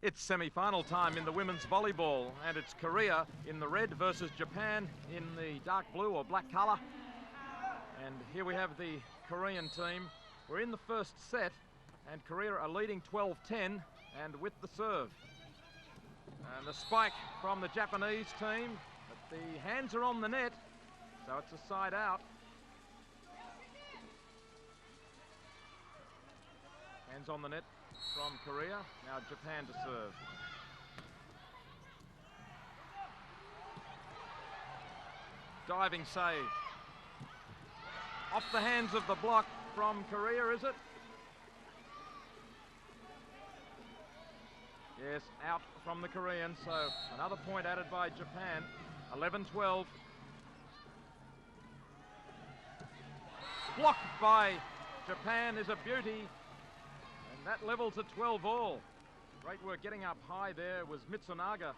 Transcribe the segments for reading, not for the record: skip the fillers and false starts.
It's semi-final time in the women's volleyball, and it's Korea in the red versus Japan in the dark blue or black colour. And here we have the Korean team. We're in the first set, and Korea are leading 12-10, and with the serve. And the spike from the Japanese team, but the hands are on the net, so it's a side out. Hands on the net from Korea. Now Japan to serve. Diving save. Off the hands of the block from Korea, is it? Yes, out from the Koreans, so another point added by Japan. 11-12. Blocked by Japan is a beauty. And that levels at 12-all. Great work getting up high there was Mitsunaga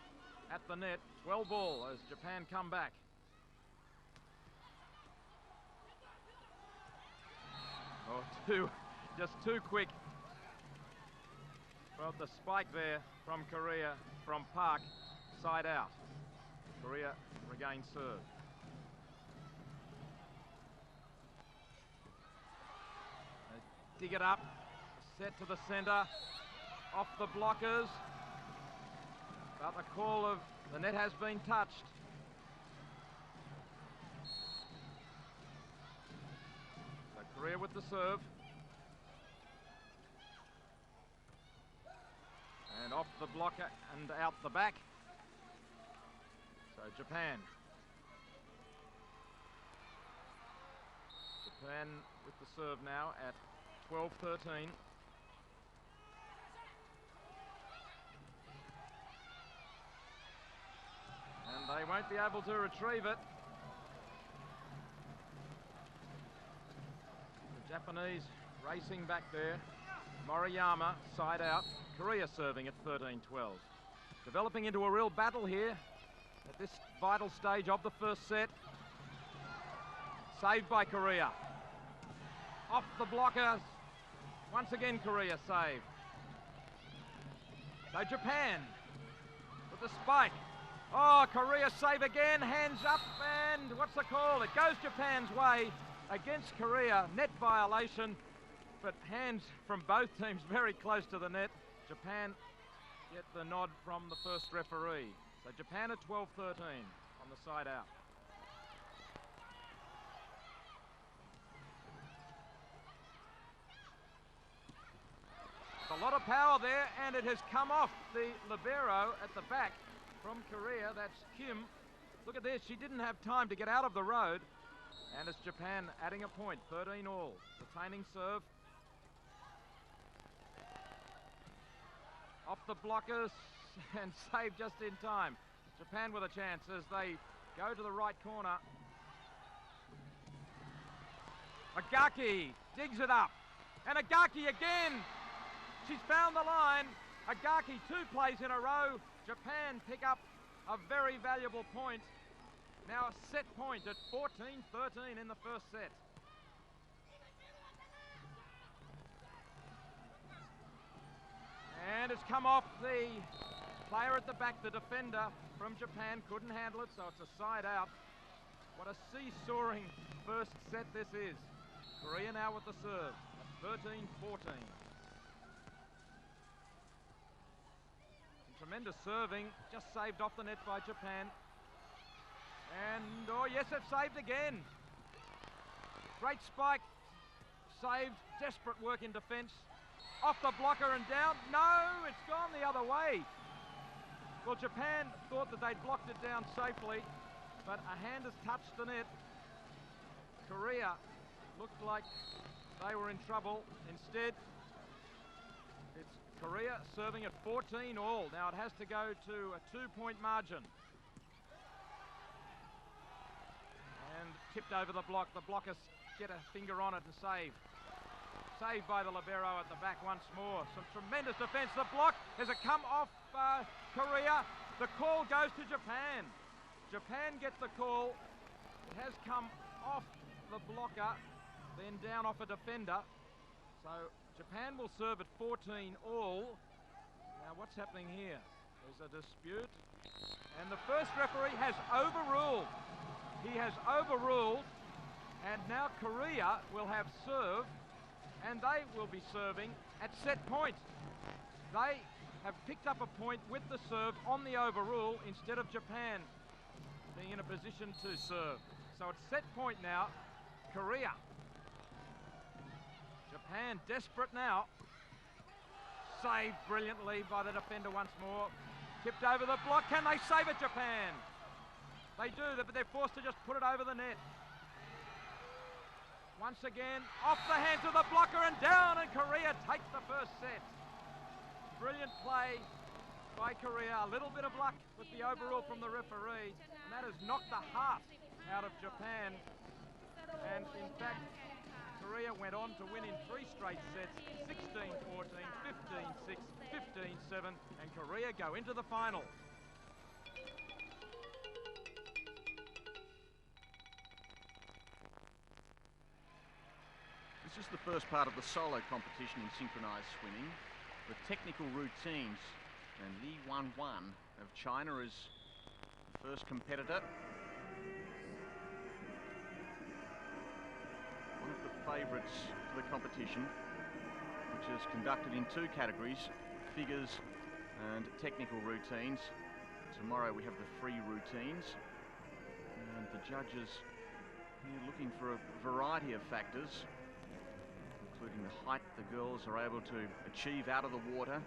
at the net. 12-all as Japan come back. Oh, just too quick. Well, the spike there from Korea, from Park, side out. Korea regains serve. They dig it up. Set to the centre, off the blockers, but the call of the net has been touched. So Korea with the serve. And off the blocker and out the back. So Japan. Japan with the serve now at 12-13. And they won't be able to retrieve it. The Japanese racing back there. Moriyama side out. Korea serving at 13-12. Developing into a real battle here at this vital stage of the first set. Saved by Korea. Off the blockers. Once again Korea saved. So Japan with the spike. Oh, Korea save again, hands up, and what's the call? It goes Japan's way against Korea, net violation, but hands from both teams very close to the net. Japan get the nod from the first referee. So Japan at 12-13 on the side out. A lot of power there, and it has come off the libero at the back. From Korea, that's Kim. Look at this, she didn't have time to get out of the road. And it's Japan adding a point, 13-all. Retaining serve. Off the blockers and saved just in time. Japan with a chance as they go to the right corner. Agaki digs it up. And Agaki again. She's found the line. Agaki 2 plays in a row. Japan pick up a very valuable point. Now a set point at 14-13 in the first set. And it's come off the player at the back, the defender from Japan. Couldn't handle it, so it's a side out. What a seesawing first set this is. Korea now with the serve at 13-14. Tremendous serving, just saved off the net by Japan. And, oh yes, it's saved again. Great spike, saved, desperate work in defence. Off the blocker and down. No, it's gone the other way. Well, Japan thought that they'd blocked it down safely, but a hand has touched the net. Korea looked like they were in trouble. Instead, it's Korea serving at 14-all. Now it has to go to a 2-point margin. And tipped over the block. The blockers get a finger on it and save. Saved by the libero at the back once more. Some tremendous defence. The block, has it come off Korea? The call goes to Japan. Japan get the call. It has come off the blocker, then down off a defender. So Japan will serve at 14-all. Now what's happening here? There's a dispute, and the first referee has overruled. He has overruled, and now Korea will have serve, and they will be serving at set point. They have picked up a point with the serve on the overrule instead of Japan being in a position to serve. So it's set point now, Korea. Japan desperate now. Saved brilliantly by the defender once more. Tipped over the block. Can they save it, Japan? They do, but they're forced to just put it over the net. Once again, off the hands of the blocker and down, and Korea takes the first set. Brilliant play by Korea. A little bit of luck with the overrule from the referee, and that has knocked the heart out of Japan. And in fact, Korea went on to win in 3 straight sets, 16-14, 15-6, 15-7, and Korea go into the final. This is the first part of the solo competition in synchronised swimming. The technical routines, and Li Wanwan of China is the first competitor. One of the favourites for the competition, which is conducted in 2 categories, figures and technical routines. Tomorrow we have the free routines, and the judges here looking for a variety of factors, including the height the girls are able to achieve out of the water,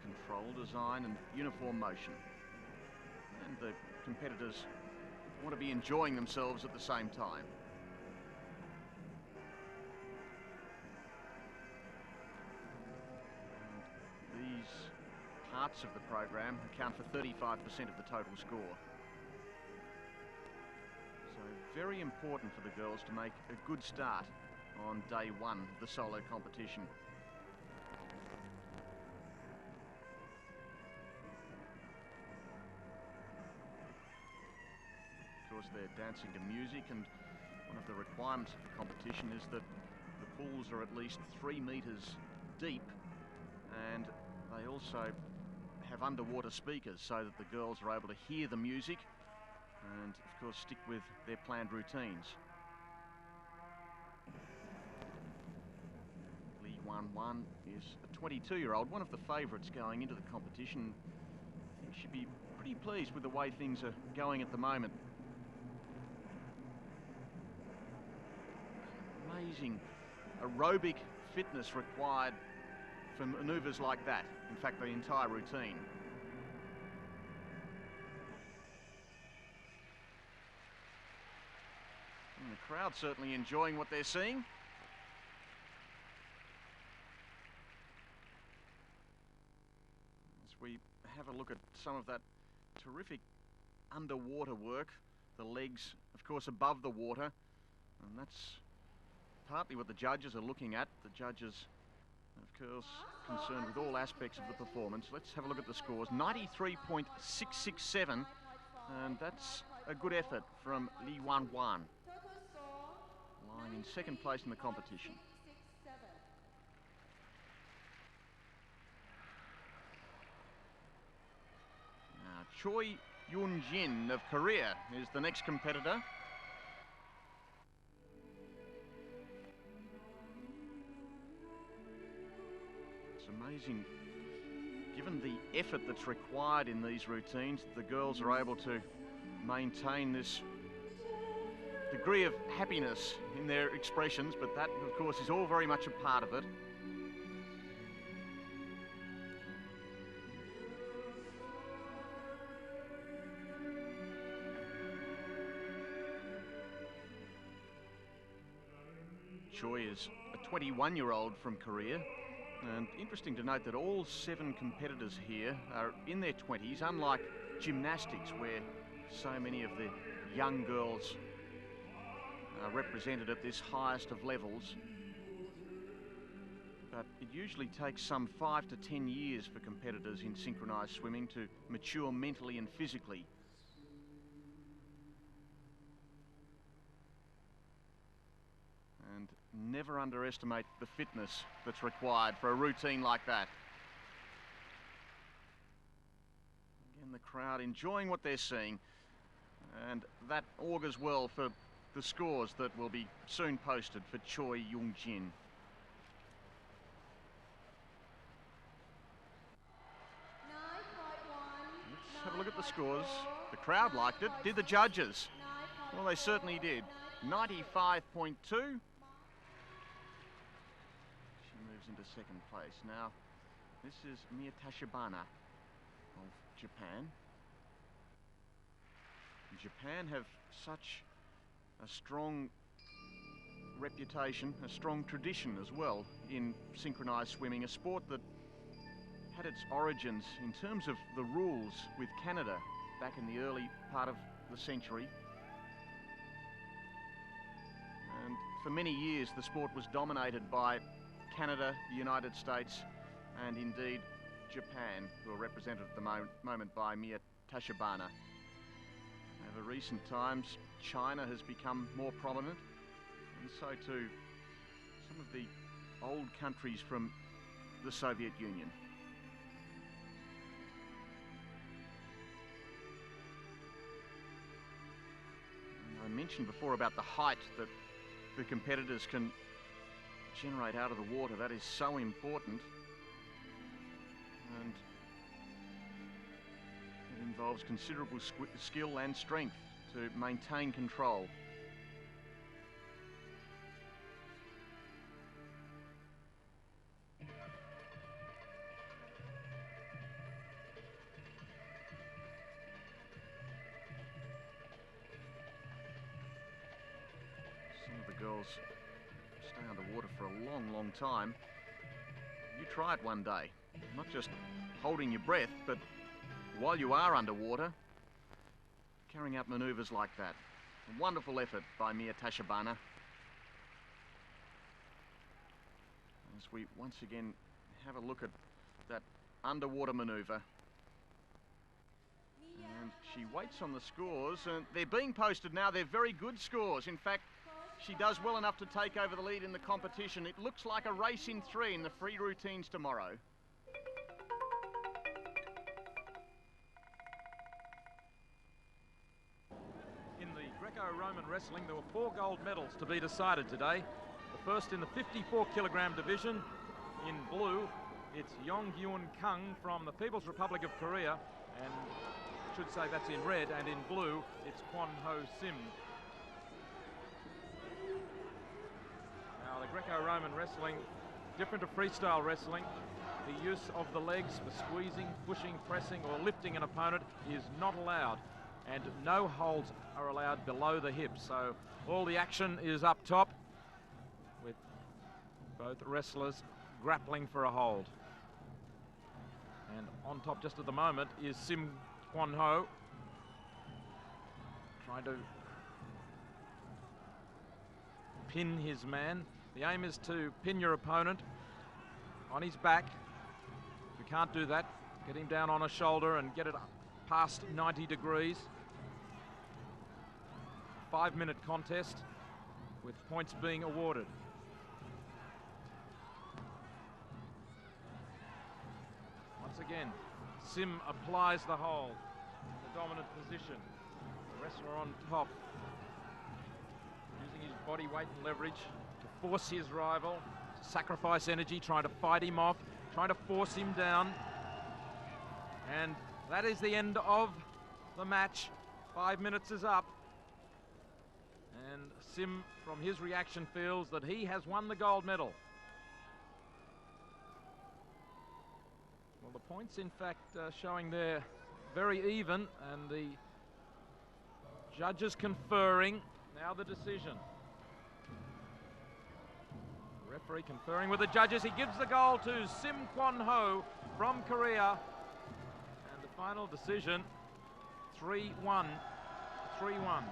control design and uniform motion. And the competitors want to be enjoying themselves at the same time. And these parts of the program account for 35% of the total score. So very important for the girls to make a good start on day 1 of the solo competition. Of course, they're dancing to music, and one of the requirements of the competition is that the pools are at least 3 meters deep, and they also have underwater speakers so that the girls are able to hear the music and, of course, stick with their planned routines. Wanwan is a 22-year-old, one of the favourites going into the competition. I think she'd be pretty pleased with the way things are going at the moment. Amazing aerobic fitness required for manoeuvres like that. In fact, the entire routine. And the crowd certainly enjoying what they're seeing. We have a look at some of that terrific underwater work, the legs of course above the water, and that's partly what the judges are looking at. The judges of course concerned with all aspects of the performance. Let's have a look at the scores. 93.667, and that's a good effort from Li Wanwan, lying in 2nd place in the competition. Choi Yoon-jin of Korea is the next competitor. It's amazing, given the effort that's required in these routines, the girls are able to maintain this degree of happiness in their expressions, but that, of course, is all very much a part of it. Choi is a 21-year-old from Korea, and interesting to note that all 7 competitors here are in their 20s, unlike gymnastics where so many of the young girls are represented at this highest of levels. But it usually takes some 5 to 10 years for competitors in synchronised swimming to mature mentally and physically. And never underestimate the fitness that's required for a routine like that. and the crowd enjoying what they're seeing, and that augurs well for the scores that will be soon posted for Choi Young-jin. Let's have a look at the scores. The crowd liked it. Did the judges? Well, they certainly did. 95.2. She moves into second place. Now, this is Mia Tashibana of Japan. Japan have such a strong reputation, a strong tradition as well in synchronised swimming, a sport that had its origins in terms of the rules with Canada back in the early part of the century. And for many years the sport was dominated by Canada, the United States, and indeed Japan, who are represented at the moment by Mia Tashibana. Over recent times, China has become more prominent, and so too some of the old countries from the Soviet Union. I mentioned before about the height that the competitors can generate out of the water. That is so important, and it involves considerable skill and strength to maintain control. Some of the girls stay underwater for a long, long time. You try it one day, not just holding your breath, but while you are underwater, carrying out manoeuvres like that. A wonderful effort by Mia Tashibana. As we once again have a look at that underwater manoeuvre. And she waits on the scores, and they're being posted now. They're very good scores. In fact, she does well enough to take over the lead in the competition. It looks like a race in three in the free routines tomorrow. In the Greco-Roman wrestling, there were 4 gold medals to be decided today. The first in the 54-kilogram division. In blue, it's Yong-Hyun Kang from the People's Republic of Korea, and I should say that's in red, and in blue, it's Kwon-ho Sim. Now, the Greco-Roman wrestling, different to freestyle wrestling. The use of the legs for squeezing, pushing, pressing, or lifting an opponent is not allowed, and no holds are allowed below the hips. So all the action is up top, with both wrestlers grappling for a hold. And on top just at the moment is Sim Kwon-ho, trying to pin his man. The aim is to pin your opponent on his back. If you can't do that, get him down on a shoulder and get it past 90 degrees. 5-minute contest with points being awarded. Once again, Sim applies the hold, the dominant position. The wrestler on top, using his body weight and leverage to force his rival, to sacrifice energy, trying to fight him off, trying to force him down. And that is the end of the match. 5 minutes is up. And Sim, from his reaction, feels that he has won the gold medal. Well, the points, in fact, showing they're very even, and the judges conferring. Now the decision. The referee conferring with the judges. He gives the gold to Sim Kwon-ho from Korea. And the final decision, 3-1. 3-1.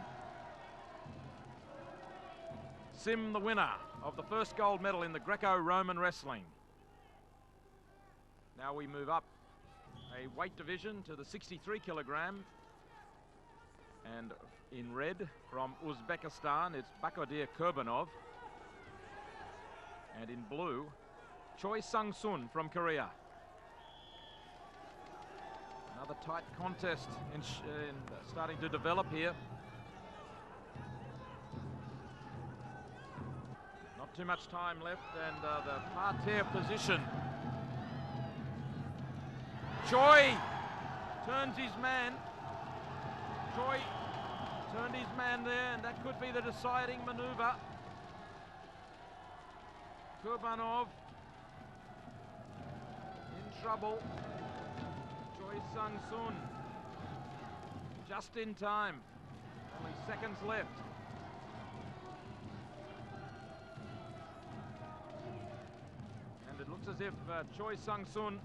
Sim, the winner of the first gold medal in the Greco-Roman wrestling. Now we move up a weight division to the 63 kilogram. And in red from Uzbekistan, it's Bakodir Kurbanov. And in blue, Choi Sang-sun from Korea. Another tight contest in starting to develop here. Not too much time left, and the parterre position. Choi turns his man. Choi turned his man there, and that could be the deciding maneuver. Kurbanov in trouble. Choi Sang-sun just in time. Only seconds left. And it looks as if Choi Sang-sun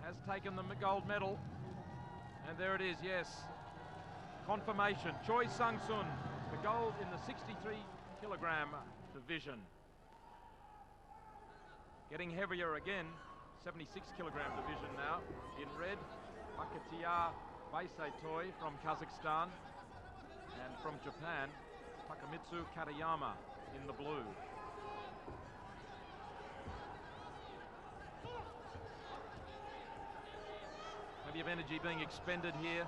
has taken the gold medal. And there it is, yes. Confirmation. Choi Sang-sun, the gold in the 63 kilogram division. Getting heavier again, 76 kilogram division now. In red, Bakatiar Baisetoy from Kazakhstan. And from Japan, Takamitsu Katayama in the blue. Plenty of energy being expended here.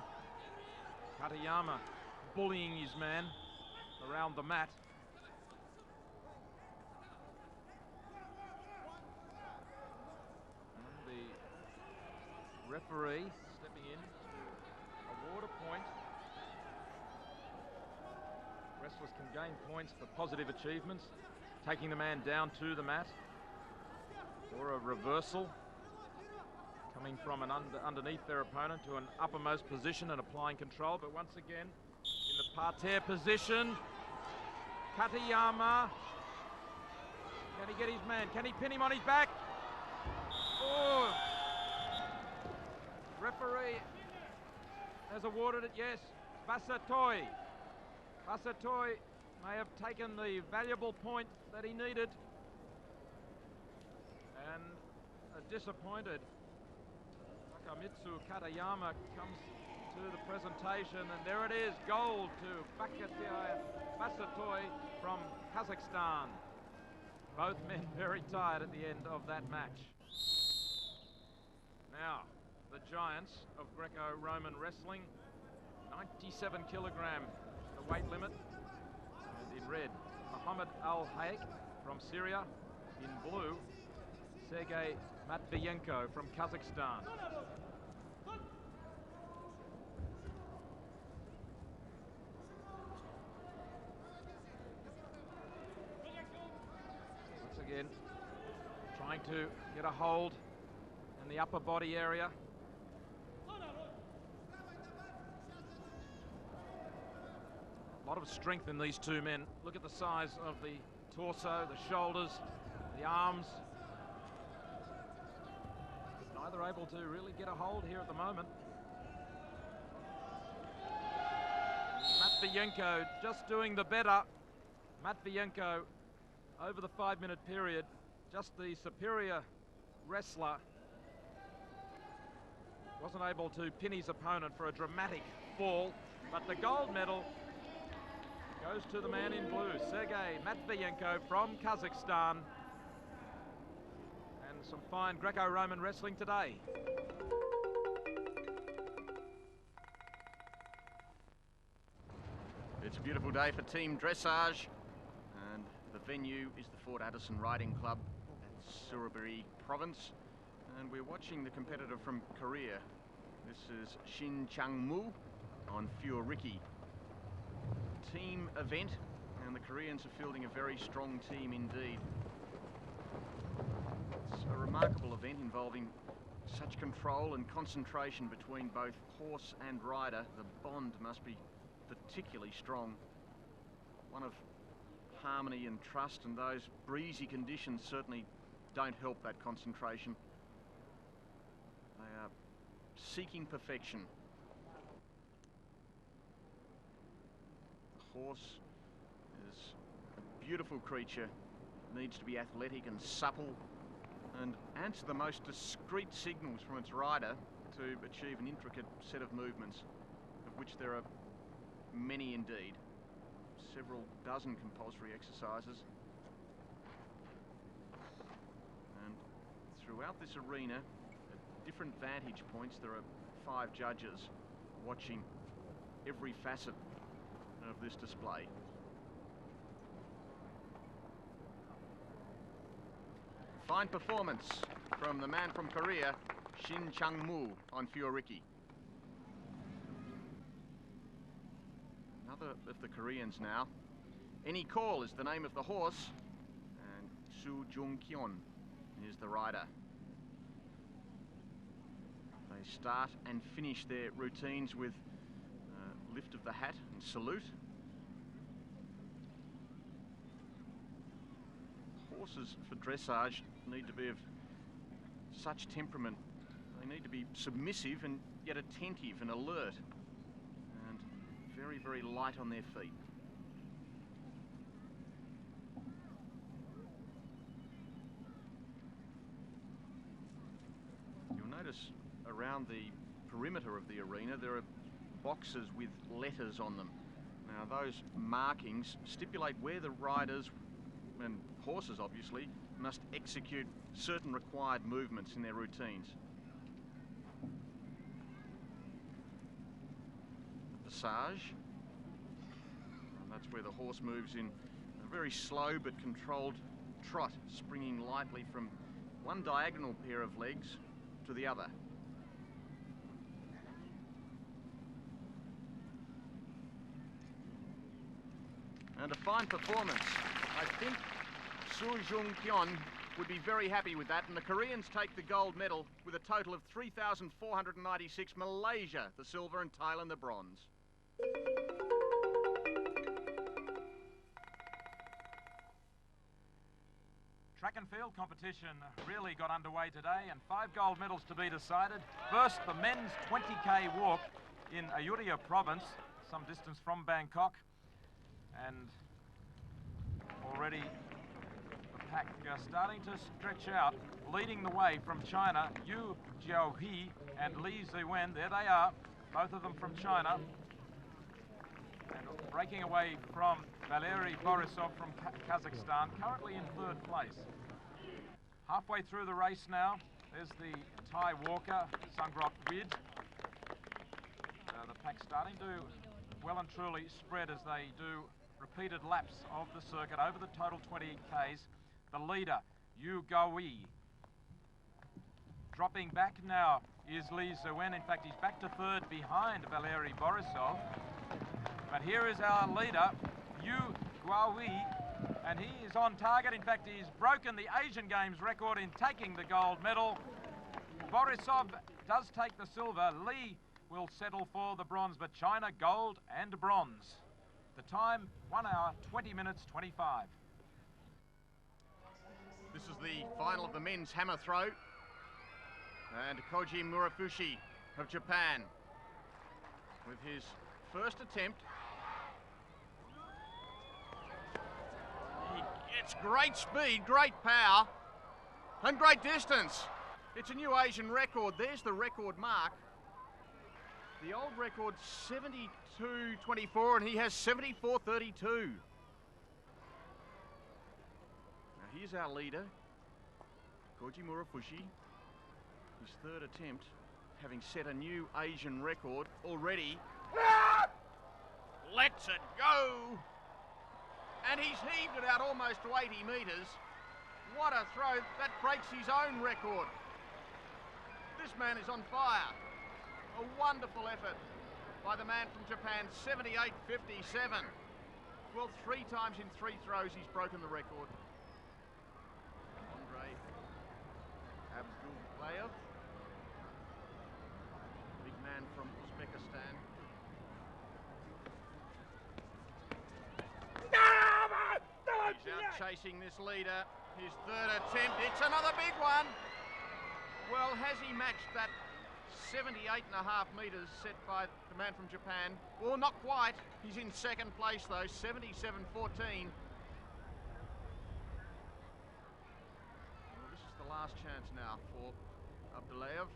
Katayama bullying his man around the mat. And the referee stepping in to award a point. Wrestlers can gain points for positive achievements, taking the man down to the mat, or a reversal, coming from an underneath their opponent to an uppermost position and applying control. But once again, in the parterre position, Katayama, can he get his man? Can he pin him on his back? Oh! Referee has awarded it, yes. Basatoy. Basatoy may have taken the valuable point that he needed. And disappointed, Takamitsu Katayama comes to the presentation, and there it is, gold to Basatoy from Kazakhstan. Both men very tired at the end of that match. Now, the giants of Greco-Roman wrestling, 97 kilogram, the weight limit. And in red, Muhammad Al-Haik from Syria. In blue, Sergei Matviyenko from Kazakhstan. Once again, trying to get a hold in the upper body area. A lot of strength in these two men. Look at the size of the torso, the shoulders, the arms. Neither able to really get a hold here at the moment. Matviyenko just doing the better. Matviyenko, over the 5-minute period, just the superior wrestler. Wasn't able to pin his opponent for a dramatic fall, but the gold medal goes to the man in blue, Sergei Matviyenko from Kazakhstan. And some fine Greco-Roman wrestling today. It's a beautiful day for team dressage, and the venue is the Fort Addison Riding Club at Suraburi Province. And we're watching the competitor from Korea. This is Shin Chang-moo on Furiki. Team event, and the Koreans are fielding a very strong team indeed. It's a remarkable event involving such control and concentration between both horse and rider. The bond must be particularly strong. One of harmony and trust, and those breezy conditions certainly don't help that concentration. They are seeking perfection. The horse is a beautiful creature, needs to be athletic and supple and answer the most discreet signals from its rider to achieve an intricate set of movements, of which there are many indeed. Several dozen compulsory exercises. And throughout this arena, at different vantage points, there are 5 judges watching every facet of this display. Fine performance from the man from Korea, Shin Chang-moo on Fioriki. Another of the Koreans now. Any Call is the name of the horse, and Soo Jung-kyun is the rider. They start and finish their routines with lift of the hat and salute. Horses for dressage need to be of such temperament. They need to be submissive and yet attentive and alert, and very, very light on their feet. You'll notice around the perimeter of the arena there are boxes with letters on them. Now those markings stipulate where the riders and horses obviously must execute certain required movements in their routines. The passage, and that's where the horse moves in a very slow but controlled trot, springing lightly from one diagonal pair of legs to the other. And a fine performance. I think Soo Jung-kyun would be very happy with that, and the Koreans take the gold medal with a total of 3,496, Malaysia the silver and Thailand the bronze. Track and field competition really got underway today, and 5 gold medals to be decided. First, the men's 20k walk in Ayutthaya province, some distance from Bangkok, and already the pack starting to stretch out, leading the way from China, Yu Jiaohe and Li Ziwen. There they are, both of them from China. And breaking away from Valery Borisov from Kazakhstan, currently in 3rd place. Halfway through the race now, there's the Thai walker, Sungrok Vid. The pack starting to well and truly spread as they do repeated laps of the circuit over the total 20 Ks. The leader, Yu Gaohui. Dropping back now is Li Ziwen. In fact, he's back to 3rd behind Valery Borisov. But here is our leader, Yu Gaohui, and he is on target. In fact, he's broken the Asian Games record in taking the gold medal. Borisov does take the silver. Li will settle for the bronze, but China gold and bronze. The time, 1 hour, 20 minutes, 25. This is the final of the men's hammer throw. And Koji Murafushi of Japan with his first attempt. He gets great speed, great power, and great distance. It's a new Asian record. There's the record mark. The old record 72.24, and he has 74.32. Now here's our leader, Koji Murafushi. His 3rd attempt, having set a new Asian record already. Lets it go! And he's heaved it out almost to 80 metres. What a throw, that breaks his own record. This man is on fire. A wonderful effort by the man from Japan, 78.57. Well, 3 times in 3 throws he's broken the record. Andrei Abdullayev, big man from Uzbekistan. He's out chasing this leader. His 3rd attempt, it's another big one. Well, has he matched that 78.5 metres set by the man from Japan? Well, not quite. He's in 2nd place though, 77.14. Well, this is the last chance now for Abdullayev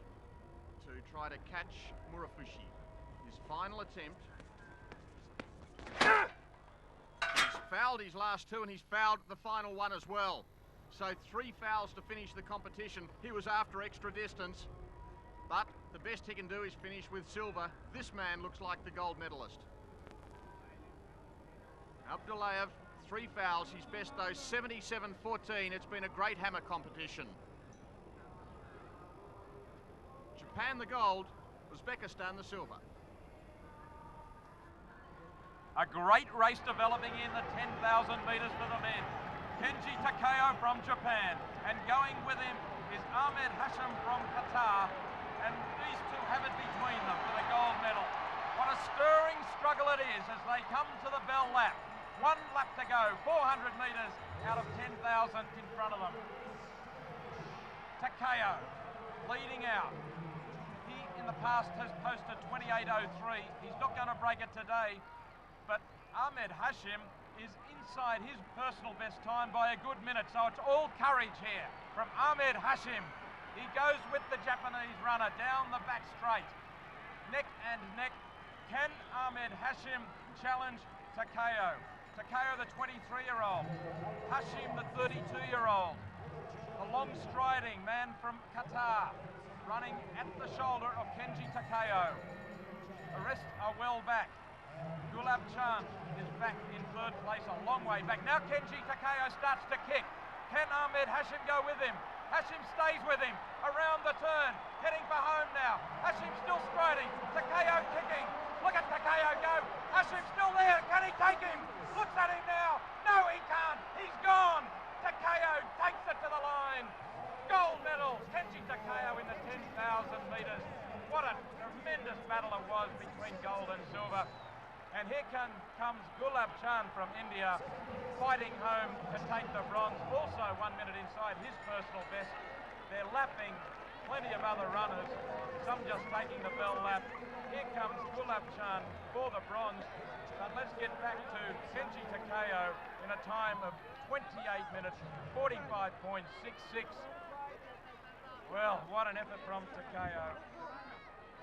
to try to catch Murafushi. His final attempt. He's fouled his last 2 and he's fouled the final one as well. So 3 fouls to finish the competition. He was after extra distance. But the best he can do is finish with silver. This man looks like the gold medalist. Abdullayev, 3 fouls. His best though, 77-14. It's been a great hammer competition. Japan the gold, Uzbekistan the silver. A great race developing in the 10,000 metres for the men. Kenji Takeo from Japan, and going with him is Ahmed Hashim from Qatar, and these two have it between them for the gold medal. What a stirring struggle it is as they come to the bell lap. 1 lap to go, 400 metres out of 10,000 in front of them. Takeo leading out. He in the past has posted 28.03. He's not going to break it today, but Ahmed Hashim is inside his personal best time by a good minute, so it's all courage here from Ahmed Hashim. He goes with the Japanese runner down the back straight. Neck and neck. Can Ahmed Hashim challenge Takeo? Takeo, the 23-year-old. Hashim, the 32-year-old. The long striding man from Qatar, running at the shoulder of Kenji Takeo. The rest are well back. Gulab Chan is back in 3rd place, a long way back. Now Kenji Takeo starts to kick. Can Ahmed Hashim go with him? Hashim stays with him around the turn, heading for home now. Hashim still striding. Takeo kicking. Look at Takeo go. Hashim still there. Can he take him? Looks at him now. No, he can't. He's gone. Takeo takes it to the line. Gold medal. Kenji Takeo in the 10,000 metres. What a tremendous battle it was between gold and silver. And here comes Gulab Chan from India, fighting home to take the bronze. Also 1 minute inside his personal best. They're lapping plenty of other runners, some just taking the bell lap. Here comes Gulab Chan for the bronze. But let's get back to Kenji Takeo in a time of 28 minutes, 45.66. Well, what an effort from Takeo.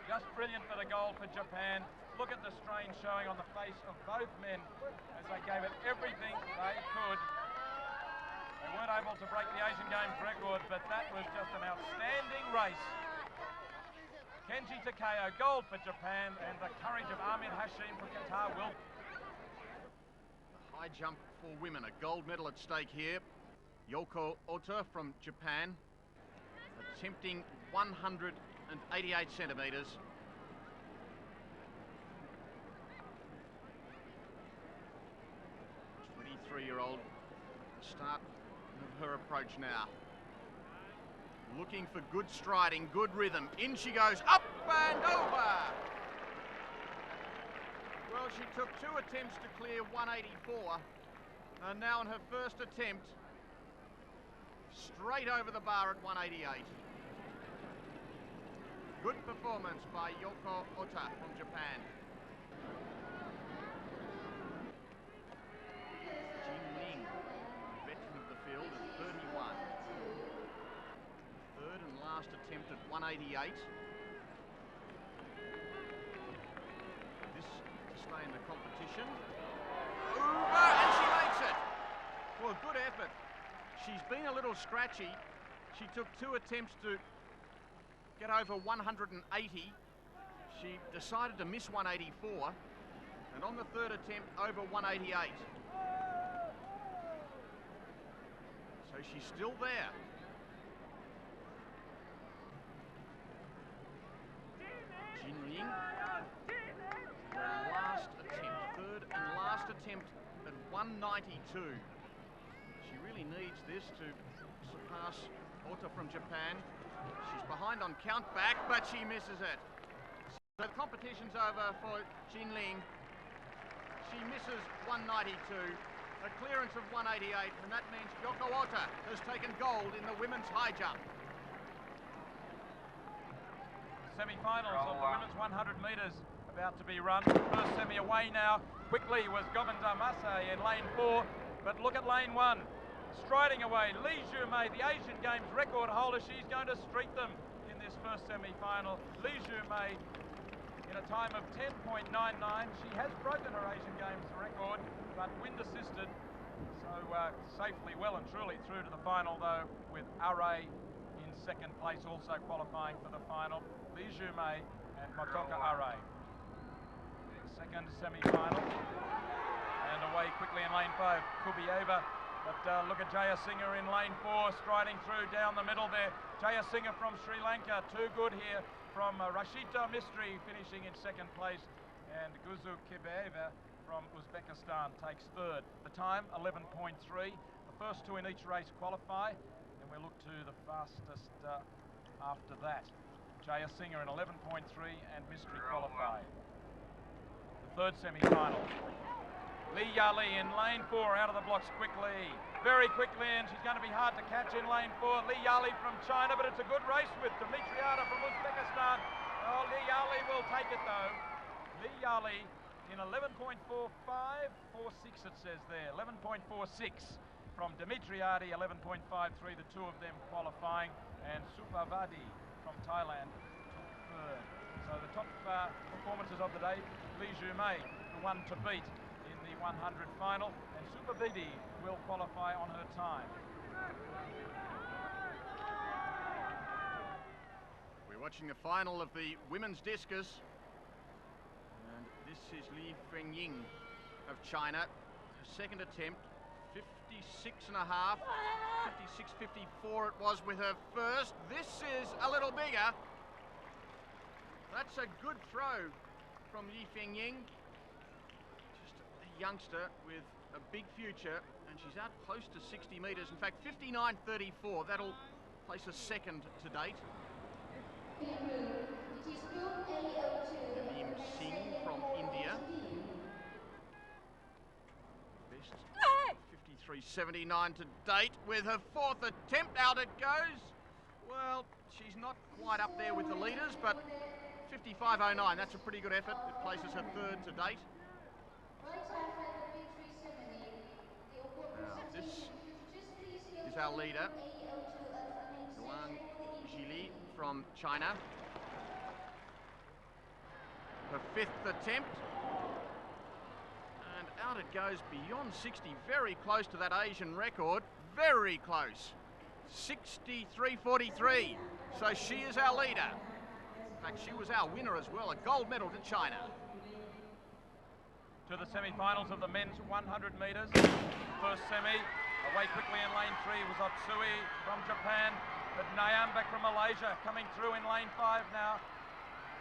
Just brilliant for the gold for Japan. Look at the strain showing on the face of both men as they gave it everything they could. They weren't able to break the Asian Games record, but that was just an outstanding race. Kenji Takeo, gold for Japan, and the courage of Ahmed Hashim for Qatar will. The high jump for women, a gold medal at stake here. Yoko Ota from Japan, attempting 188 centimetres. 23-year-old, start of her approach now. Looking for good striding, good rhythm. In she goes, up and over. Well, she took 2 attempts to clear 184, and now on her first attempt, straight over the bar at 188. Good performance by Yoko Ota from Japan. Attempt at 188. This to stay in the competition. Over, and she makes it. Well, good effort. She's been a little scratchy. She took 2 attempts to get over 180. She decided to miss 184, and on the 3rd attempt, over 188. So she's still there. Jinling, last attempt, 3rd and last attempt at 192. She really needs this to surpass Ota from Japan. She's behind on count back, but she misses it. So the competition's over for Jinling. She misses 192, a clearance of 188, and that means Yoko Ota has taken gold in the women's high jump. Semi-finals of the women's 100 metres about to be run. First semi away now. Quickly was Govinda Mase in lane 4, but look at lane 1. Striding away, Li Jumei, the Asian Games record holder. She's going to streak them in this first semi-final. Li Jumei in a time of 10.99. She has broken her Asian Games record, but wind assisted. So safely, well and truly through to the final though, with Are in second place, also qualifying for the final, Li Jumei and Motoka Are. Second semi-final, and away quickly in lane 5, Kubieva. But look at Jaya Singha in lane 4, striding through down the middle there. Jaya Singha from Sri Lanka, too good here from Rashida Mistry, finishing in second place. And Guzu Kibaeva from Uzbekistan takes third. The time, 11.3. The first two in each race qualify, and we'll look to the fastest after that. Jaya Singha in 11.3 and Mistry qualify. The third semi-final. Li Yali in lane 4, out of the blocks quickly. Very quickly, and she's going to be hard to catch in lane 4. Li Yali from China, but it's a good race with Dimitriada from Uzbekistan. Oh, Li Yali will take it though. Li Yali in 11.45, 46 it says there, 11.46 from Dimitriadi, 11.53, the two of them qualifying, and Supavadi from Thailand took third. So the top performances of the day, Li Jumei, the one to beat in the 100 final, and Supavadi will qualify on her time. We're watching the final of the women's discus. And this is Li Fengying of China. Her second attempt, 56.5, 56.54 it was with her first. This is a little bigger. That's a good throw from Li Fengying. Just a youngster with a big future, and she's out close to 60 metres. In fact, 59.34. That'll place her second to date. Naveem Singh from India. Best 53.79 to date with her fourth attempt. Out it goes. Well, she's not quite up there with the leaders, but 55.09, that's a pretty good effort. It places her third to date. Now, this is our leader, Wang Jili from China. Her fifth attempt. And out it goes beyond 60, very close to that Asian record. Very close. 63.43. So she is our leader. In fact, she was our winner as well, a gold medal to China. To the semi-finals of the men's 100 metres. First semi, away quickly in lane 3 was Otsui from Japan, but Nyambek from Malaysia coming through in lane 5 now.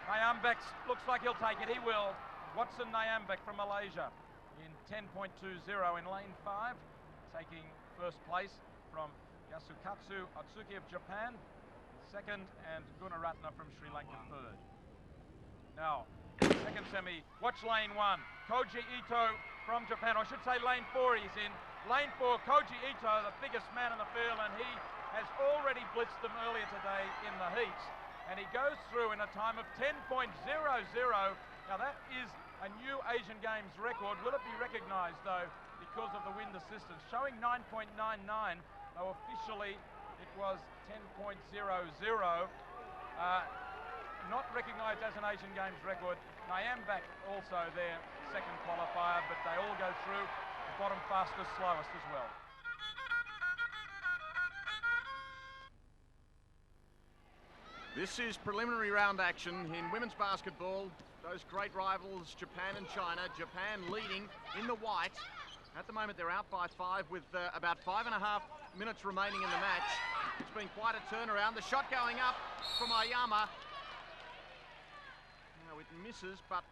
Nyambek looks like he'll take it, he will. Watson Nyambek from Malaysia in 10.20 in lane 5, taking first place from Yasukatsu Otsuki of Japan, second, and Gunaratna from Sri Lanka third. Now, second semi, watch lane 1. Koji Ito from Japan, or I should say lane 4 he's in. Lane 4, Koji Ito, the biggest man in the field, and he has already blitzed them earlier today in the heats. And he goes through in a time of 10.00. Now that is a new Asian Games record. Will it be recognised though because of the wind assistance? Showing 9.99, though officially it was 10.00. Not recognised as an Asian Games record. Nyambek also their second qualifier, but they all go through. The bottom fastest, slowest as well. This is preliminary round action in women's basketball. Those great rivals, Japan and China. Japan leading in the white. At the moment, they're out by 5 with about 5.5 minutes remaining in the match. It's been quite a turnaround. The shot going up from Ayama. Now it misses, but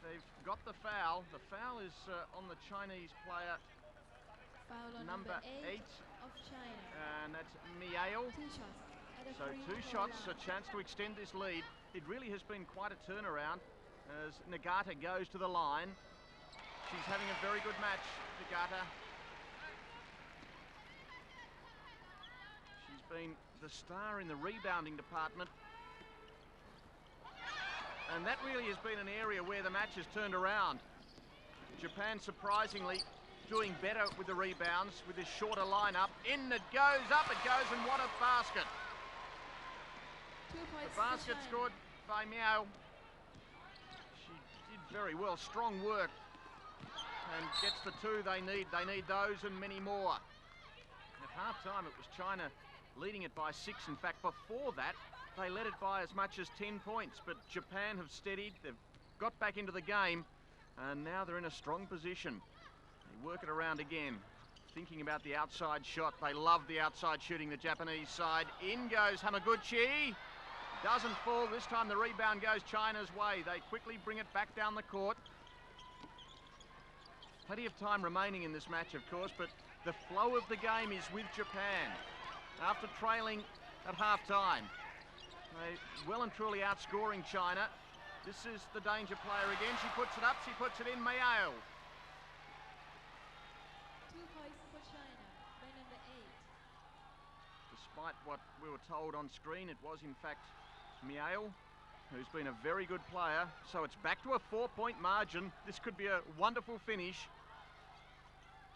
they've got the foul. The foul is on the Chinese player. Foul on number 8 of China. And that's Miao. 2 shots. So 2 shots, a chance to extend this lead. It really has been quite a turnaround as Nagata goes to the line. She's having a very good match, Nagata. She's been the star in the rebounding department. And that really has been an area where the match has turned around. Japan surprisingly doing better with the rebounds with this shorter lineup. In it goes, up it goes, and what a basket. 2 points. The basket scored by Miao. She did very well, strong work, and gets the 2 they need. They need those and many more. At half-time, it was China leading it by 6. In fact, before that, they led it by as much as 10 points, but Japan have steadied, they've got back into the game, and now they're in a strong position. They work it around again, thinking about the outside shot. They love the outside shooting, the Japanese side. In goes Hamaguchi. Doesn't fall. This time the rebound goes China's way. They quickly bring it back down the court. Plenty of time remaining in this match, of course, but the flow of the game is with Japan. After trailing at half-time, they well and truly outscoring China. This is the danger player again. She puts it up, she puts it in. Mayao. 2 points for China by number 8. Despite what we were told on screen, it was in fact Mayao, who's been a very good player. So it's back to a 4-point margin. This could be a wonderful finish.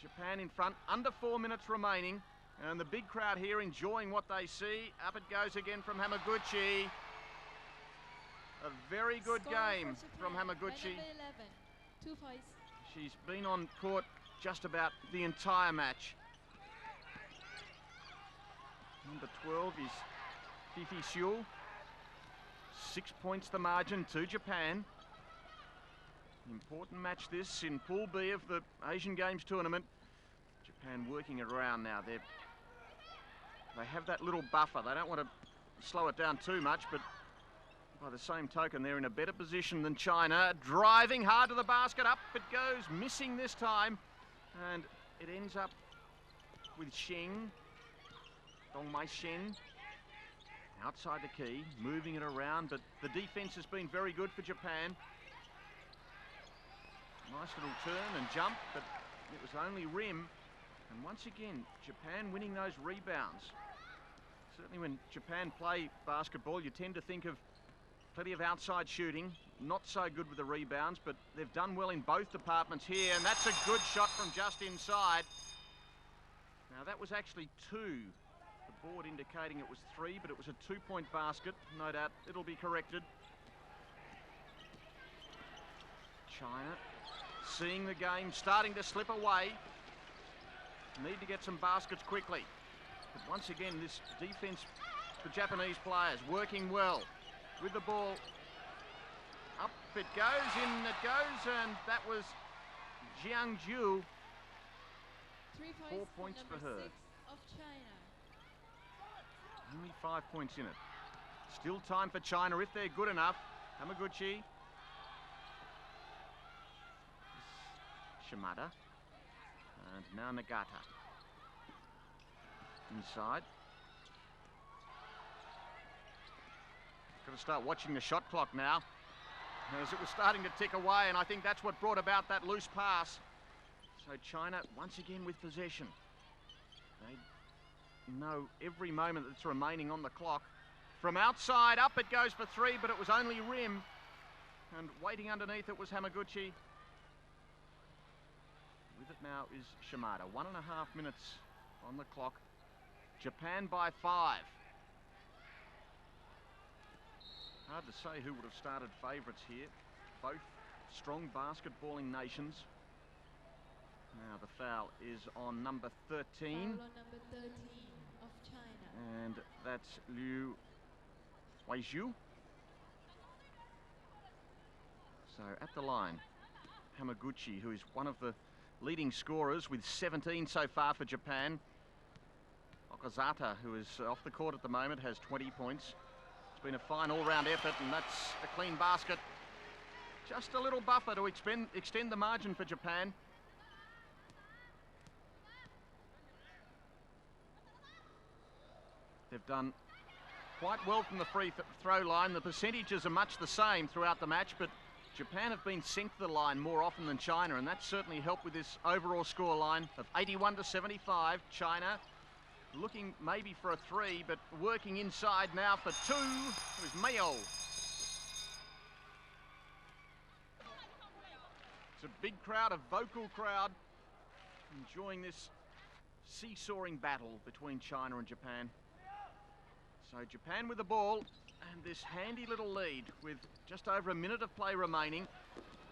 Japan in front, under 4 minutes remaining. And the big crowd here enjoying what they see. Up it goes again from Hamaguchi. A very good game from Hamaguchi. 2 points. She's been on court just about the entire match. Number 12 is Fifi Xiu. 6 points the margin to Japan. Important match this in Pool B of the Asian Games tournament. Japan working it around now. They have that little buffer. They don't want to slow it down too much, but by the same token, they're in a better position than China. Driving hard to the basket. Up it goes, missing this time. And it ends up with Sheng. Dongmai Shen. Outside the key, moving it around, but the defense has been very good for Japan. Nice little turn and jump, but it was only rim. And once again, Japan winning those rebounds. Certainly when Japan play basketball, you tend to think of plenty of outside shooting, not so good with the rebounds, but they've done well in both departments here, and that's a good shot from just inside. Now that was actually 2. The board indicating it was 3, but it was a 2-point basket. No doubt it'll be corrected. China seeing the game starting to slip away. Need to get some baskets quickly. But once again, this defense for Japanese players working well with the ball. Up it goes, in it goes, and that was Jiang Ju. 3 points 4 points for her. 6 of China. Only 5 points in it. Still time for China if they're good enough. Hamaguchi. Shimada. And now Nagata. Inside. Got to start watching the shot clock now, as it was starting to tick away, and I think that's what brought about that loose pass. So China once again with possession. They know every moment that's remaining on the clock. From outside, up it goes for 3, but it was only rim. And waiting underneath it was Hamaguchi. With it now is Shimada. 1.5 minutes on the clock. Japan by 5. Hard to say who would have started favourites here. Both strong basketballing nations. Now the foul is on number 13. Foul on number 13 of China. And that's Liu Weizhu. So at the line, Hamaguchi, who is one of the leading scorers with 17 so far for Japan. Okazata, who is off the court at the moment, has 20 points. It's been a fine all-round effort, and that's a clean basket. Just a little buffer to extend the margin for Japan. They've done quite well from the free throw line. The percentages are much the same throughout the match, but Japan have been sent to the line more often than China, and that's certainly helped with this overall score line of 81-75. China looking maybe for a 3, but working inside now for 2 with Mayo. It's a big crowd, a vocal crowd, enjoying this seesawing battle between China and Japan. So Japan with the ball, and this handy little lead with just over a minute of play remaining.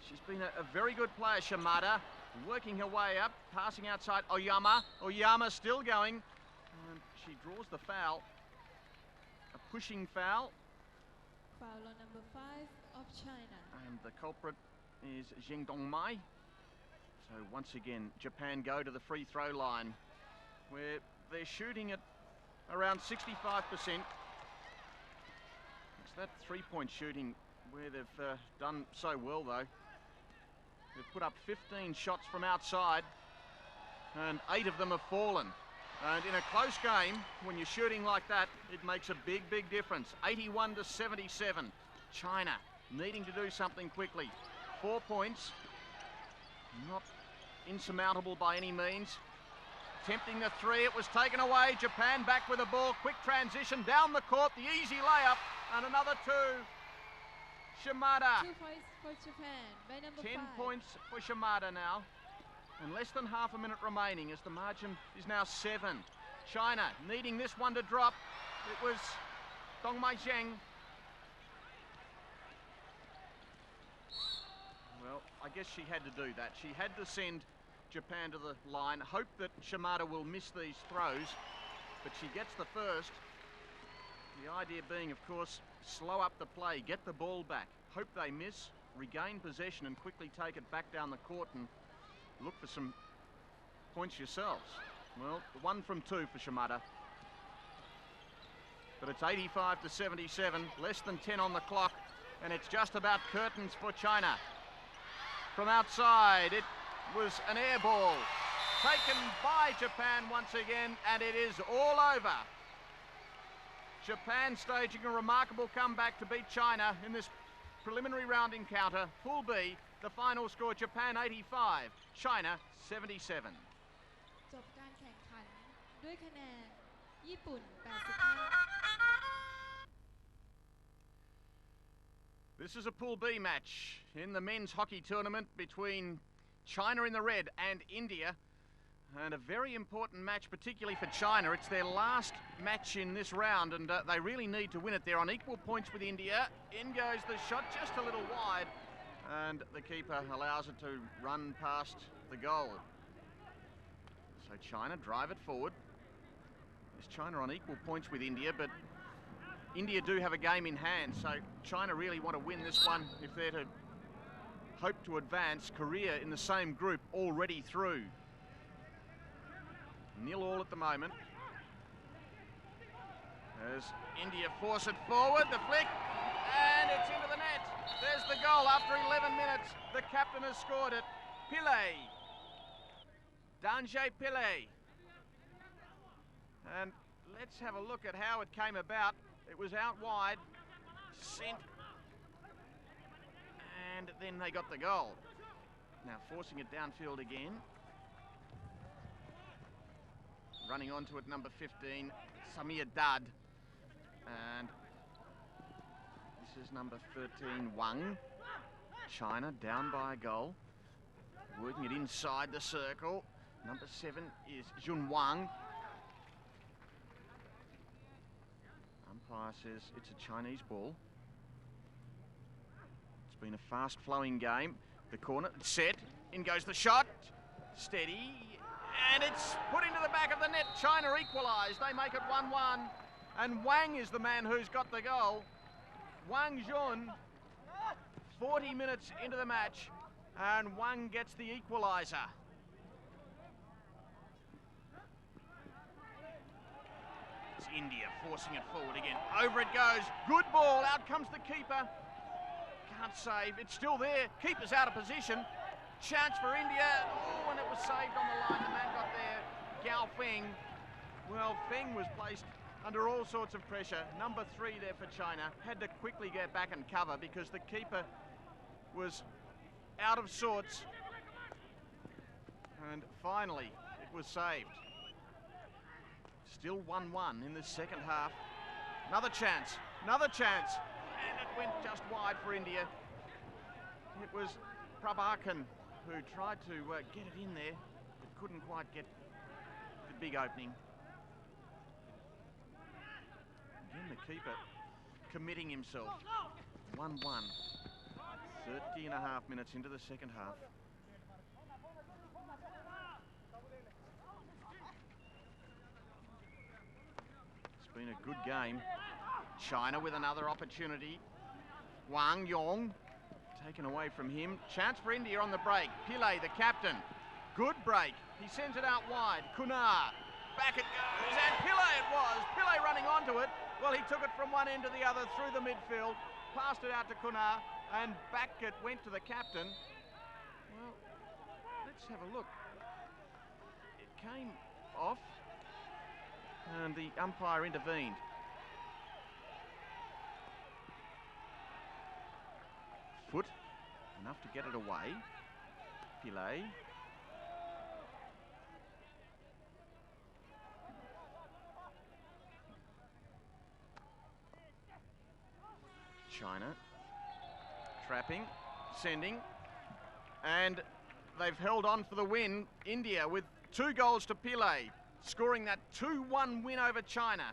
She's been a very good player, Shimada, working her way up, passing outside Oyama. Oyama still going. And she draws the foul. A pushing foul. Foul on number 5 of China. And the culprit is Zheng Dongmai. So once again, Japan go to the free throw line, where they're shooting at around 65%. It's that three-point shooting where they've done so well, though. They've put up 15 shots from outside, and 8 of them have fallen. And in a close game, when you're shooting like that, it makes a big, big difference. 81-77. China needing to do something quickly. 4 points. Not insurmountable by any means. Attempting the three, it was taken away. Japan back with the ball. Quick transition down the court. The easy layup. And another 2. Shimada. 2 points for Japan by number 10 5. points for Shimada now. And less than half a minute remaining as the margin is now 7. China needing this one to drop. It was Dongmai Zheng. Well, I guess she had to do that. She had to send Japan to the line, hope that Shimada will miss these throws, but she gets the first. The idea being, of course, slow up the play, get the ball back, hope they miss, regain possession and quickly take it back down the court and look for some points yourselves. Well, 1 from 2 for Shimada. But it's 85-77, less than 10 on the clock, and it's just about curtains for China. From outside, it was an air ball taken by Japan once again, and it is all over. Japan staging a remarkable comeback to beat China in this preliminary round encounter. Pool B, the final score, Japan 85, China 77. จบการแข่งขันด้วยคะแนนญี่ปุ่น 85 This is a Pool B match in the men's hockey tournament between China in the red and India. And a very important match, particularly for China. It's their last match in this round, and they really need to win it. They're on equal points with India. In goes the shot, just a little wide, and the keeper allows it to run past the goal. So China drive it forward. Is China on equal points with India, but India do have a game in hand, so China really want to win this one if they're to hope to advance. Korea in the same group already through. 0-all at the moment. As India force it forward, the flick, and it's into the net. There's the goal after 11 minutes. The captain has scored it. Pillay. Danjay Pillay. And let's have a look at how it came about. It was out wide, sent, and then they got the goal. Now forcing it downfield again. Running onto it, number 15, Samir Dad. And this is number 13, Wang. China down by a goal. Working it inside the circle. Number 7 is Jun Wang. Umpire says it's a Chinese ball. It's been a fast-flowing game. The corner, set, in goes the shot. Steady, and it's put into the back of the net. China equalise. They make it 1-1. And Wang is the man who's got the goal. Wang Jun, 40 minutes into the match, and Wang gets the equaliser. It's India forcing it forward again. Over it goes. Good ball. Out comes the keeper. Can't save. It's still there. Keeper's out of position. Chance for India. Oh, and it was saved on the line. The man got there. Gao Feng. Well, Feng was placed under all sorts of pressure. Number 3 there for China. Had to quickly get back and cover because the keeper was out of sorts. And finally, it was saved. Still 1-1 in the second half. Another chance. Another chance. And it went just wide for India. It was Prabhakan who tried to get it in there, but couldn't quite get the big opening. Again, the keeper committing himself. 1-1. 30 and a half minutes into the second half. It's been a good game. China with another opportunity. Wang Yong taken away from him. Chance for India on the break. Pillay, the captain. Good break. He sends it out wide. Kunar. Back it goes. And Pillay it was. Pillay running onto it. Well, he took it from one end to the other through the midfield. Passed it out to Kunar. And back it went to the captain. Well, let's have a look. It came off. And the umpire intervened. Foot. Enough to get it away. Pillay. China. Trapping. Sending. And they've held on for the win. India with 2 goals to Pillay, scoring that 2-1 win over China.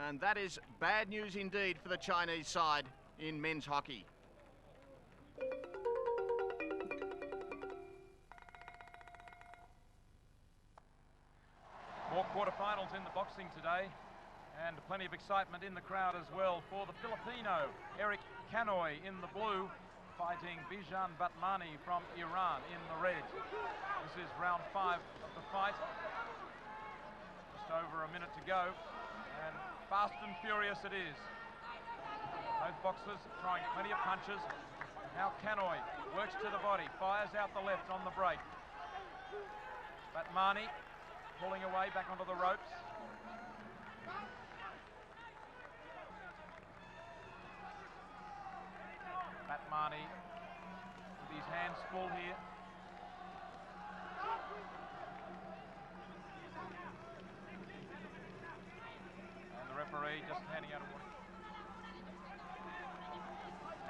And that is bad news indeed for the Chinese side in men's hockey. More quarterfinals in the boxing today, and plenty of excitement in the crowd as well for the Filipino Eric Canoy in the blue, fighting Bijan Batmani from Iran in the red. This is round 5 of the fight. Just over a minute to go, and fast and furious it is. Both boxers trying plenty of punches. Now Canoy works to the body, fires out the left on the break. Batmani pulling away back onto the ropes. Batmani with his hands full here. And the referee just handing out a warning.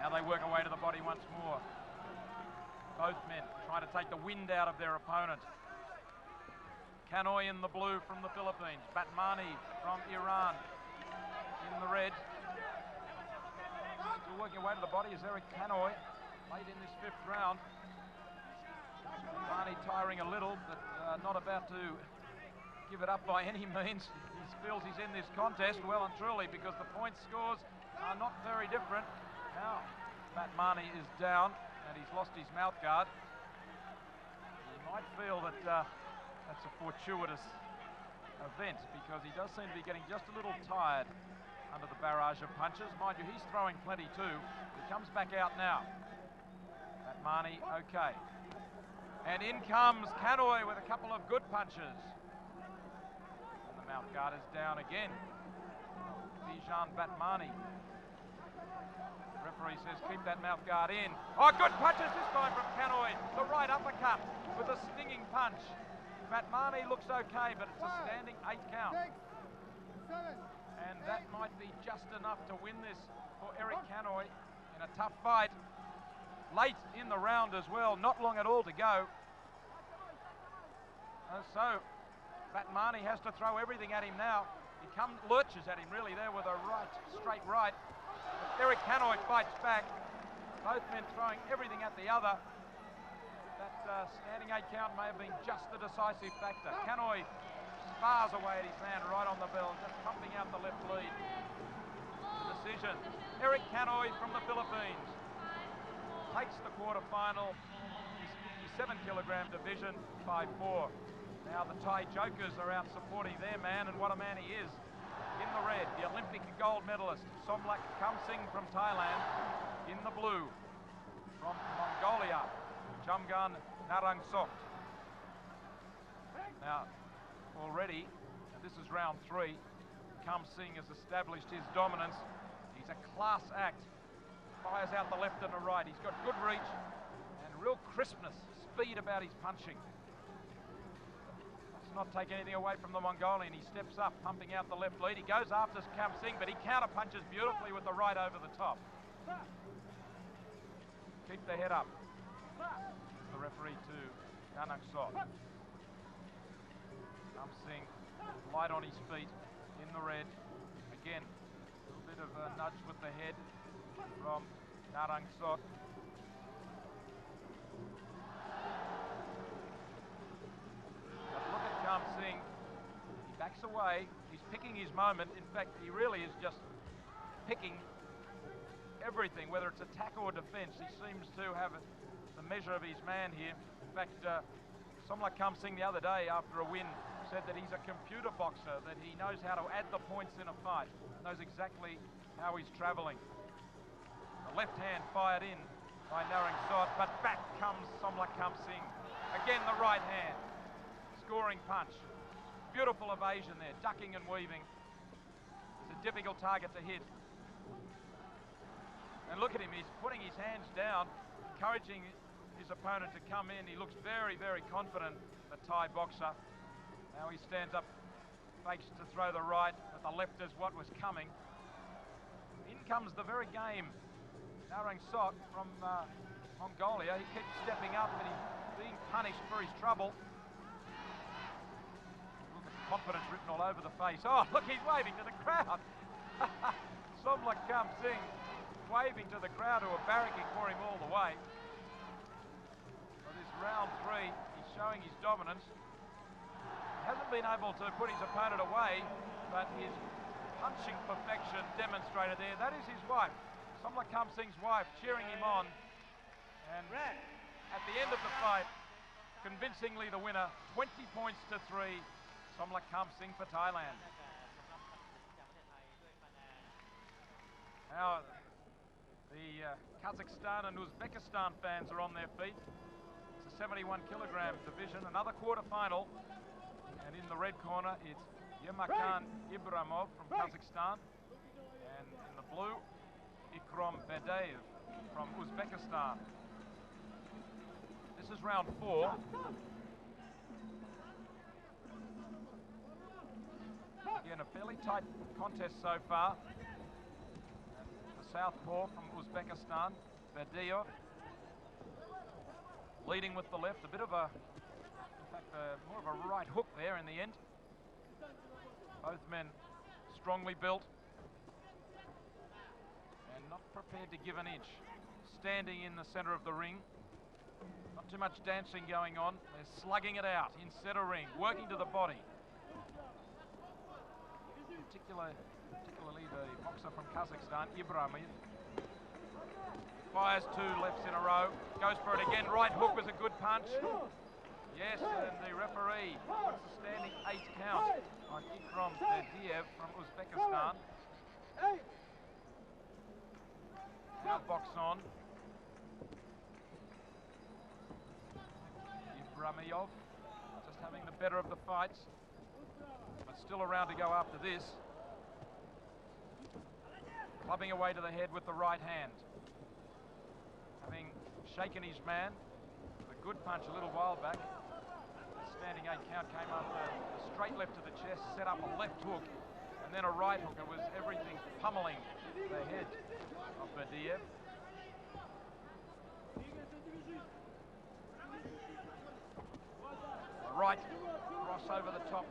Now they work away to the body once more. Both men trying to take the wind out of their opponent. Canoy in the blue from the Philippines. Batmani from Iran in the red. Still working away to the body is Eric Canoy, late in this 5th round. Batmani tiring a little, but not about to give it up by any means. He feels he's in this contest well and truly because the point scores are not very different. Now Batmani is down and he's lost his mouth guard. You might feel that that's a fortuitous event because he does seem to be getting just a little tired under the barrage of punches. Mind you, he's throwing plenty too. He comes back out now. Batmani, okay. And in comes Canoy with a couple of good punches. And the mouth guard is down again. Bijan Batmani. The referee says keep that mouth guard in. Oh, good punches this time from Canoy. The right uppercut with a stinging punch. Batmani looks okay, but it's a standing 8 count. And that might be just enough to win this for Eric Canoy in a tough fight. Late in the round as well, not long at all to go. So Batmani has to throw everything at him now. He lurches at him really there with a right, straight right. Eric Canoy fights back. Both men throwing everything at the other. That standing 8 count may have been just the decisive factor. Canoy spars away at his man right on the bell, just pumping out the left lead. Decision. Eric Canoy from the Philippines takes the quarterfinal, his 57-kilogram division by 4. Now the Thai Jokers are out supporting their man, and what a man he is. In the red, the Olympic gold medalist, Somlak Kamsing from Thailand. In the blue, from Mongolia, Jamgan Narangsok. Now, already, and this is round 3, Kamsing has established his dominance. He's a class act. Fires out the left and the right. He's got good reach and real crispness, speed about his punching. Let's not take anything away from the Mongolian. He steps up, pumping out the left lead. He goes after Kamsing, but he counter punches beautifully with the right over the top. Keep the head up. The referee to Narangsok. Kamsing light on his feet in the red. Again, a little bit of a nudge with the head from Narangsok. But look at Kamsing. He backs away. He's picking his moment. In fact, he really is just picking everything, whether it's attack or defence. He seems to have the measure of his man here. In fact, Somla Kam Singh the other day after a win said that he's a computer boxer, that he knows how to add the points in a fight, knows exactly how he's travelling. The left hand fired in by Narang Sot, but back comes Somla Kam Singh. Again the right hand, scoring punch. Beautiful evasion there, ducking and weaving. It's a difficult target to hit. And look at him, he's putting his hands down, encouraging his opponent to come in. He looks very, very confident, the Thai boxer. Now he stands up, fakes to throw the right, but the left is what was coming. In comes the very game Narang Sot from Mongolia. He keeps stepping up, but he's being punished for his trouble. Look at the confidence written all over the face. Oh, look, he's waving to the crowd. Somla Kam Singh waving to the crowd who are barracking for him all the way. For this round 3, he's showing his dominance. He hasn't been able to put his opponent away, but his punching perfection demonstrated there. That is his wife, Somla Kam Singh's wife, cheering him on. And at the end of the fight, convincingly the winner, 20 points to 3, Somla Kam Singh for Thailand. Now, the Kazakhstan and Uzbekistan fans are on their feet. It's a 71 kilogram division, another quarter-final. And in the red corner, it's Yemakan Ibramov from Kazakhstan. And in the blue, Ikrom Bedaev from Uzbekistan. This is round 4. Again, a fairly tight contest so far. And the southpaw from Uzbekistan, Bedaev, leading with the left, a bit of a, in fact, more of a right hook there in the end. Both men strongly built and not prepared to give an inch. Standing in the centre of the ring. Not too much dancing going on. They're slugging it out in centre ring, working to the body. Particularly the boxer from Kazakhstan, Ibramov. Fires 2 lefts in a row. Goes for it again. Right hook was a good punch. Yes, and the referee puts a standing 8 count on Ikrom Bedaev from Uzbekistan. Now box on. Ibramov just having the better of the fights, but still around to go after this. Clubbing away to the head with the right hand. Having shaken his man with a good punch a little while back. The standing 8 count came after a straight left to the chest, set up a left hook, and then a right hook. It was everything pummeling the head of Bedaev. Right cross over the top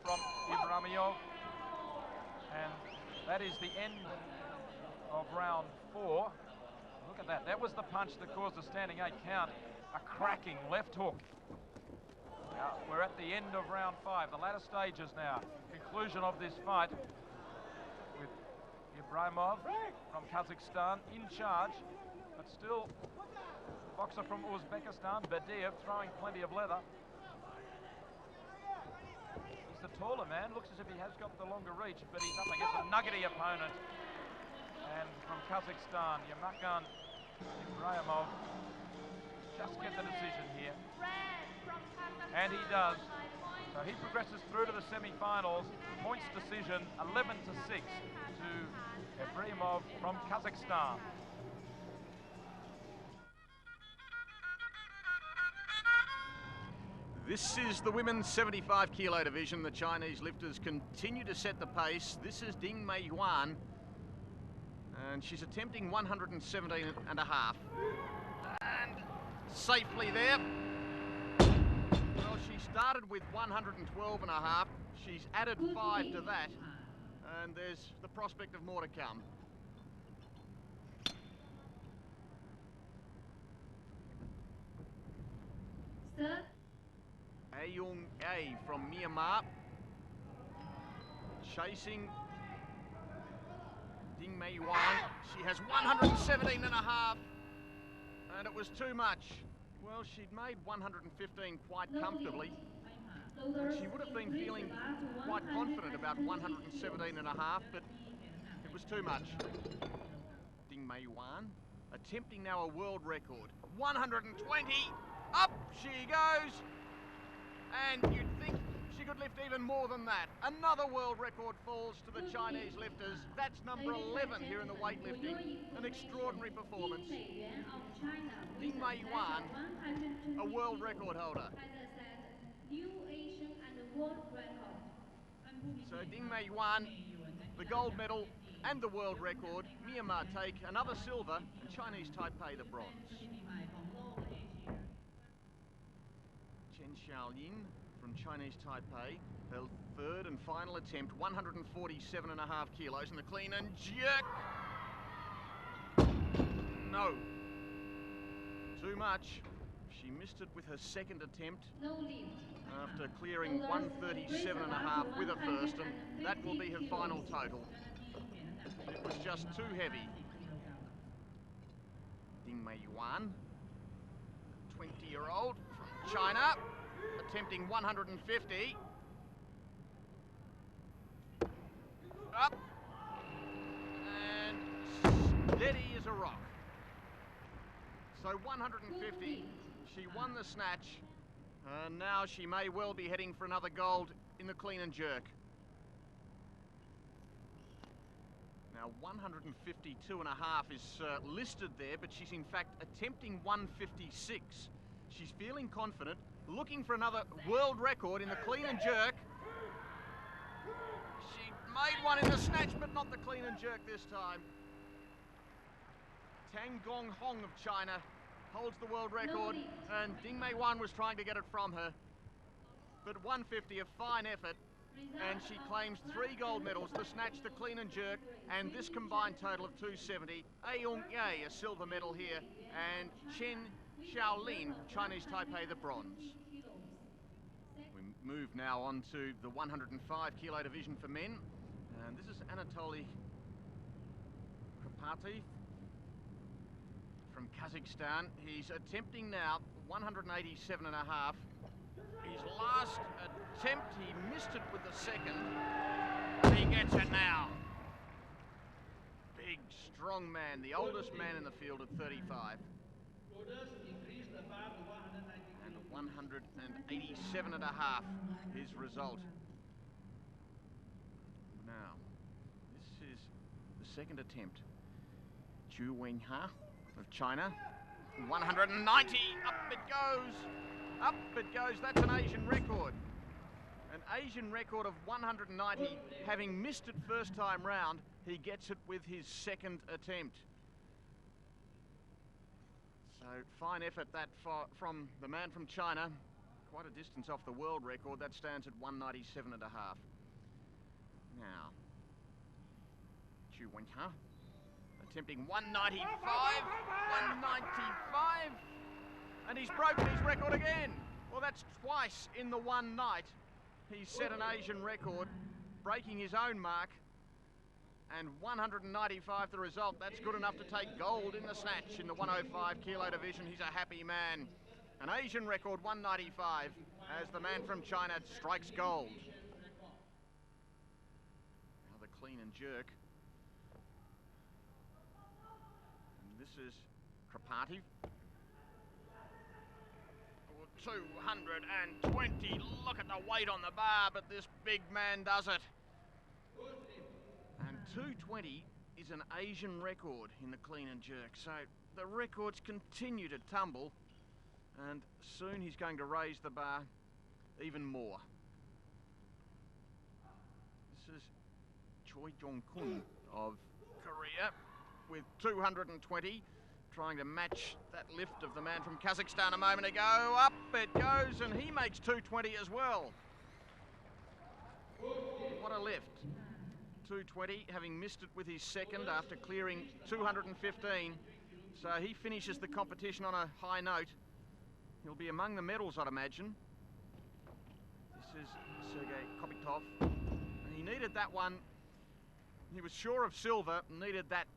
from Ibramov, and that is the end of round 4. Look at that. That was the punch that caused the standing 8 count. A cracking left hook. Now, we're at the end of round 5, the latter stages now. Conclusion of this fight with Ibramov from Kazakhstan in charge, but still boxer from Uzbekistan, Bedaev, throwing plenty of leather. He's the taller man, looks as if he has got the longer reach, but he's up against a nuggety opponent. And from Kazakhstan, Yemakan Ibramov just get the decision here. And he does. So he progresses through to the semi-finals. Points decision, 11-6 to Ibramov from Kazakhstan. This is the women's 75 kilo division. The Chinese lifters continue to set the pace. This is Ding Mei Yuan, and she's attempting 117 and a half. And safely there. Well, she started with 112 and a half. She's added 5 to that, and there's the prospect of more to come. Sir? Ayung A from Myanmar chasing Ding Mei Yuan. She has 117 and a half, and it was too much. Well, she'd made 115 quite comfortably, and she would have been feeling quite confident about 117 and a half, but it was too much. Ding Mei Yuan attempting now a world record. 120, up she goes, and you'd think she could lift even more than that. Another world record falls to the Chinese lifters. That's number 11 here in the weightlifting. An extraordinary performance. Ding Mei Yuan, a world record holder. So Ding Mei Yuan, the gold medal and the world record. Myanmar take another silver, and Chinese Taipei the bronze. Chen Xiaolin from Chinese Taipei, her third and final attempt, 147 and a half kilos in the clean and jerk. No. Too much. She missed it with her second attempt after clearing 137 and a half with her first, and that will be her final total. It was just too heavy. Ding Mei Yuan, 20-year-old from China, attempting 150. Up. And steady as a rock. So 150. She won the snatch. And now she may well be heading for another gold in the clean and jerk. Now 152 and a half is listed there, but she's in fact attempting 156. She's feeling confident, looking for another world record in the clean and jerk. She made one in the snatch, but not the clean and jerk this time. Tang Gong Hong of China holds the world record, and Ding Mei Yuan was trying to get it from her. But 150, a fine effort, and she claims 3 gold medals, the snatch, the clean and jerk, and this combined total of 270. Aiyong Ye, a silver medal here, and Chen Xiaolin, Chinese Taipei, the bronze. We move now on to the 105 kilo division for men, and this is Anatoly Kripati from Kazakhstan. He's attempting now 187 and a half. His last attempt, he missed it with the second, and he gets it now. Big, strong man, the oldest man in the field at 35. And 187 and a half, his result. Now, this is the second attempt. Zhu Wenha of China, 190, up it goes. Up it goes, that's an Asian record. An Asian record of 190, having missed it first time round, he gets it with his second attempt. So, fine effort that from the man from China. Quite a distance off the world record, that stands at 197 and a half. Now, Zhu Wenha, attempting 195, 195. And he's broken his record again. Well, that's twice in the one night. He's set an Asian record, breaking his own mark. And 195 the result. That's good enough to take gold in the snatch in the 105 kilo division. He's a happy man. An Asian record, 195, as the man from China strikes gold. Now the clean and jerk. And this is Kripati. 220, look at the weight on the bar, but this big man does it. And 220 is an Asian record in the clean and jerk, so the records continue to tumble, and soon he's going to raise the bar even more. This is Choi Jong-kun of Korea with 220. Trying to match that lift of the man from Kazakhstan a moment ago. Up it goes, and he makes 220 as well. What a lift. 220, having missed it with his second after clearing 215. So he finishes the competition on a high note. He'll be among the medals, I'd imagine. This is Sergei Kopitov. He needed that one. He was sure of silver, needed that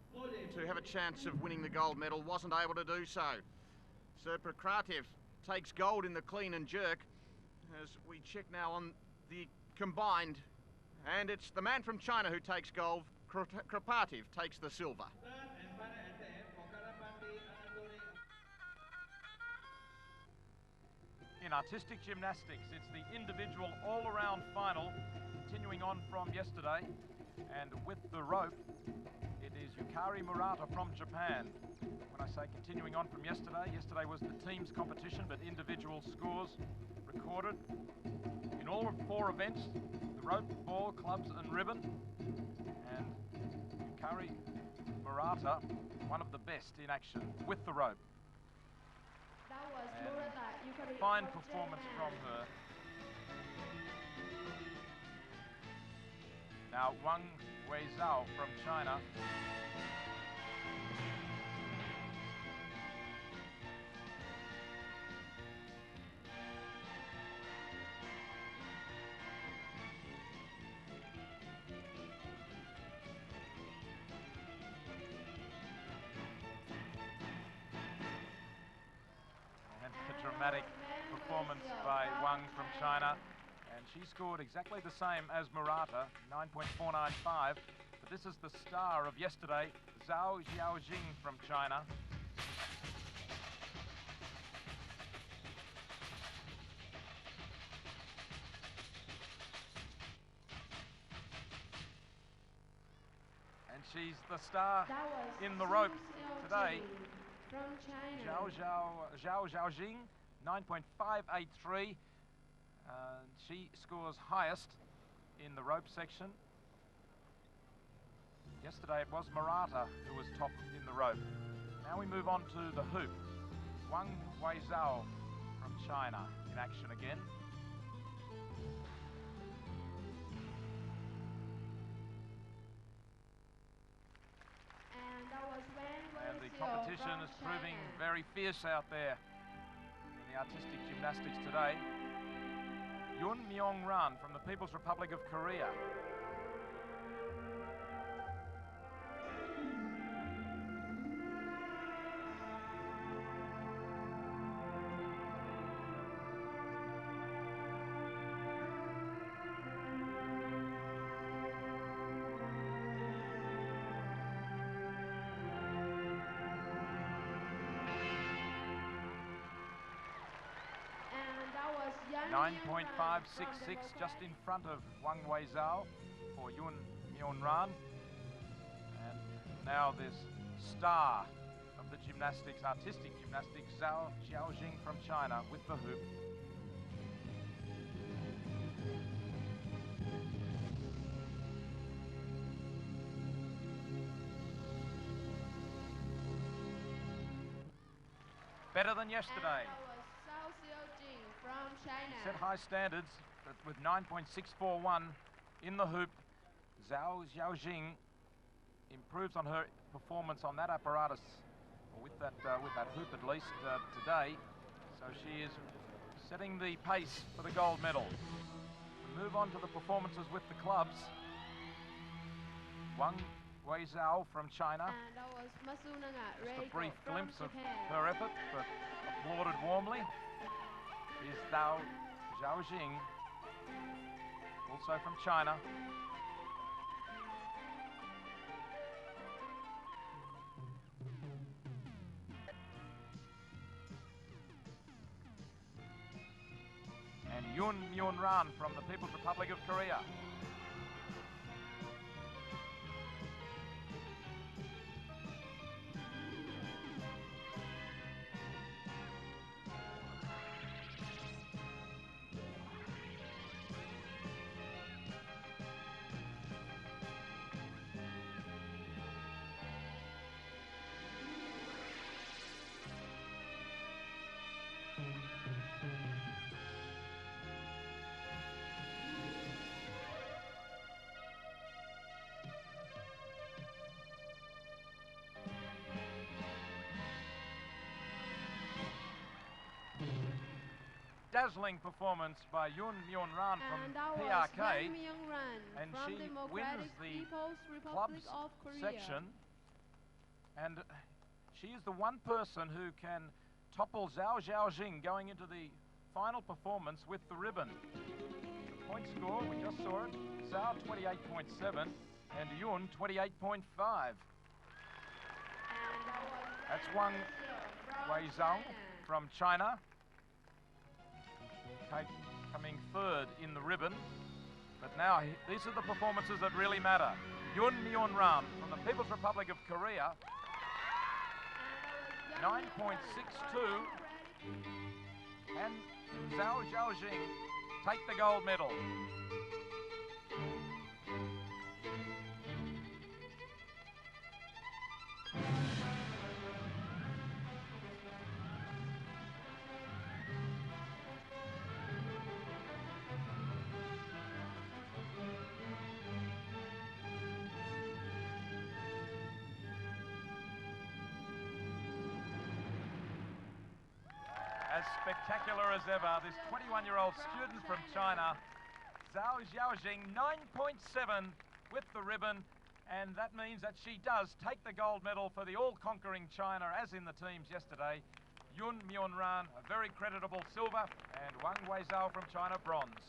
to have a chance of winning the gold medal, wasn't able to do so. Serprokrativ takes gold in the clean and jerk as we check now on the combined, and it's the man from China who takes gold. Krapativ takes the silver. In artistic gymnastics, it's the individual all-around final, continuing on from yesterday, and with the rope, it is Yukari Murata from Japan. When I say continuing on from yesterday, yesterday was the team's competition, but individual scores recorded in all 4 events, the rope, ball, clubs and ribbon, and Yukari Murata, one of the best in action with the rope. That was Murata Yukari Fine from performance Japan. from her. Now Wang Weizhao from China. And a dramatic performance by Wang from China. And she scored exactly the same as Murata, 9.495. But this is the star of yesterday, Zhao Xiaojing from China. And she's the star That was in the rope Zhou today. Xiaojing from China. Zhao Xiaojing, 9.583. She scores highest in the rope section. Yesterday it was Murata who was top in the rope. Now we move on to the hoop. Wang Weizhao from China in action again. And that was Wang And the Weizhao competition from is proving China. very fierce out there in the artistic gymnastics today. Yun Myung-ran from the People's Republic of Korea. And that was Yan 9.566 just in front of Wang Weizhao for Yun Myung-ran. And now this star of the gymnastics, artistic gymnastics, Zhao Xiaojing from China with the hoop. Better than yesterday. And that was Zhao Xiaojing from China. Set high standards, but with 9.641 in the hoop, Zhao Xiaojing improves on her performance on that apparatus, or with that hoop at least today. So she is setting the pace for the gold medal. We move on to the performances with the clubs. Wang Weizhao from China. And that was Masunaga Just a Reiko brief from glimpse of Japan. her effort, but applauded warmly. Is Zhao Xiaojing, also from China. And Yun Myung-ran from the People's Republic of Korea. dazzling performance by Yun Myung-ran from And that was PRK, Yun Myung-ran and from she Democratic wins the People's Republic clubs of Korea. section, and she is the one person who can topple Zhao Xiaojing going into the final performance with the ribbon. Point score, we just saw it, Zhao 28.7 and Yun 28.5. That's Wang Weizhou from China, coming third in the ribbon. But now these are the performances that really matter. Yun Myung-ran from the People's Republic of Korea, 9.62, and Zhao Xiaojing take the gold medal. As spectacular as ever, this 21-year-old student from China, Zhao Xiaojing, 9.7 with the ribbon, and that means that she does take the gold medal for the all-conquering China, as in the teams yesterday. Yun Myung-ran, a very creditable silver, and Wang Weizhou from China, bronze.